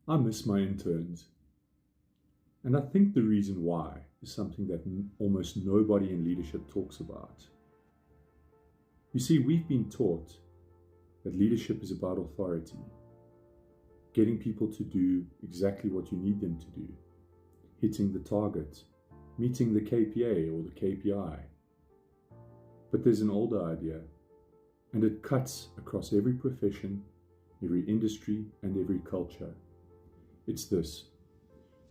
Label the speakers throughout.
Speaker 1: I miss my interns. And I think the reason why is something that almost nobody in leadership talks about. You see, we've been taught that leadership is about authority, getting people to do exactly what you need them to do, hitting the target, meeting the KPA or the KPI. But there's an older idea, and it cuts across every profession, every industry, and every culture. It's this: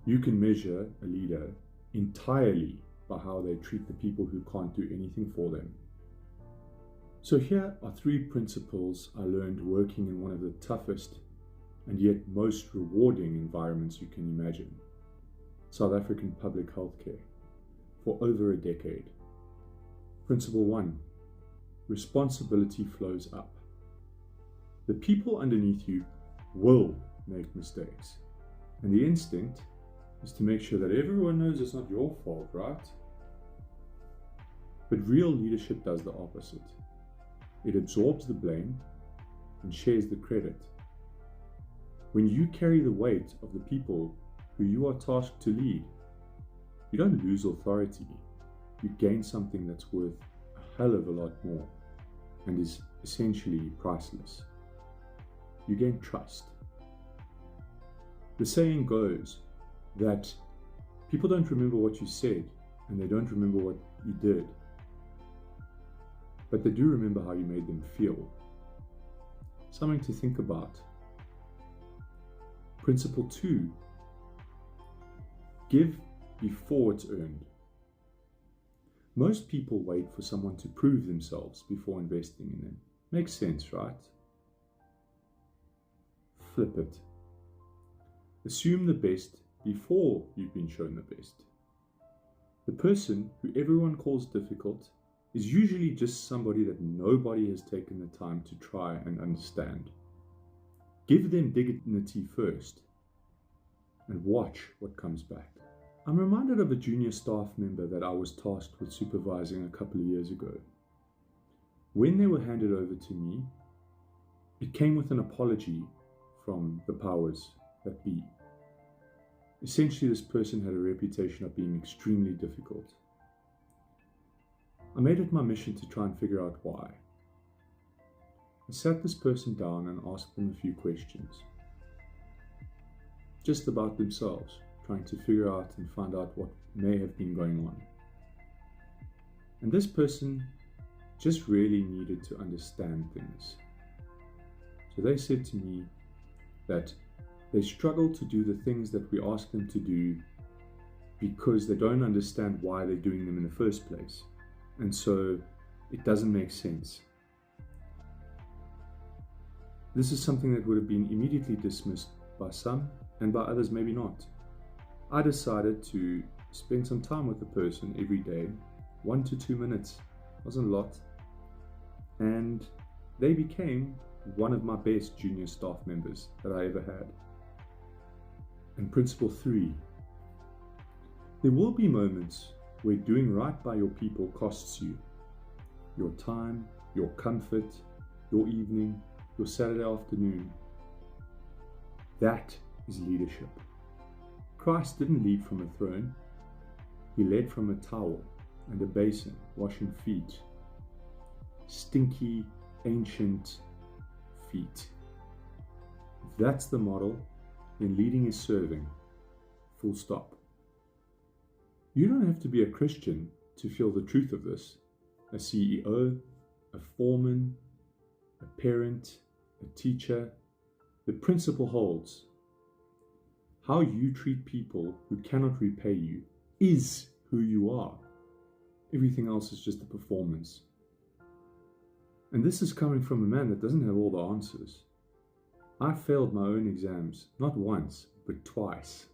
Speaker 1: you can measure a leader entirely by how they treat the people who can't do anything for them. So here are 3 principles I learned working in one of the toughest and yet most rewarding environments you can imagine: South African public healthcare, for over a decade. Principle 1: responsibility flows up. The people underneath you will make mistakes, and the instinct is to make sure that everyone knows it's not your fault, right? But real leadership does the opposite. It absorbs the blame and shares the credit. When you carry the weight of the people who you are tasked to lead, you don't lose authority. You gain something that's worth a hell of a lot more and is essentially priceless. You gain trust. The saying goes that people don't remember what you said and they don't remember what you did, but they do remember how you made them feel. Something to think about. Principle 2: give before it's earned. Most people wait for someone to prove themselves before investing in them. Makes sense, right? Flip it. Assume the best before you've been shown the best. The person who everyone calls difficult is usually just somebody that nobody has taken the time to try and understand. Give them dignity first and watch what comes back. I'm reminded of a junior staff member that I was tasked with supervising a couple of years ago. When they were handed over to me, it came with an apology from the powers that be. Essentially, this person had a reputation of being extremely difficult. I made it my mission to try and figure out why. I sat this person down and asked them a few questions, just about themselves, trying to figure out and find out what may have been going on. And this person just really needed to understand things. So they said to me that they struggle to do the things that we ask them to do because they don't understand why they're doing them in the first place. And so it doesn't make sense. This is something that would have been immediately dismissed by some, and by others maybe not. I decided to spend some time with the person every day, 1 to 2 minutes, wasn't a lot, and they became one of my best junior staff members that I ever had. And principle 3: there will be moments where doing right by your people costs you your time, your comfort, your evening, your Saturday afternoon. That is leadership. Christ didn't lead from a throne. He led from a towel and a basin, washing feet. Stinky, ancient feet. If that's the model, then leading is serving. Full stop. You don't have to be a Christian to feel the truth of this. A CEO, a foreman, a parent, a teacher, the principle holds. How you treat people who cannot repay you is who you are. Everything else is just a performance. And this is coming from a man that doesn't have all the answers. I failed my own exams, not once, but twice.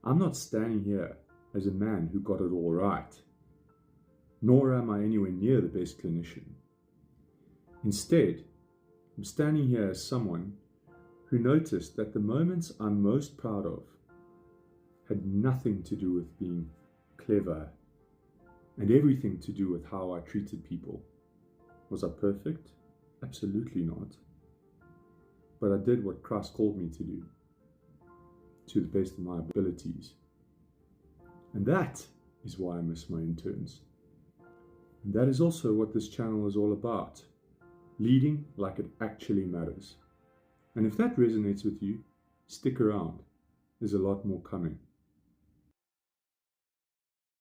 Speaker 1: I'm not standing here as a man who got it all right, nor am I anywhere near the best clinician. Instead, I'm standing here as someone who noticed that the moments I'm most proud of had nothing to do with being clever and everything to do with how I treated people. Was I perfect? Absolutely not. But I did what Christ called me to do. to the best of my abilities. And that is why I miss my interns. And that is also what this channel is all about. Leading like it actually matters. And if that resonates with you, stick around. There's a lot more coming.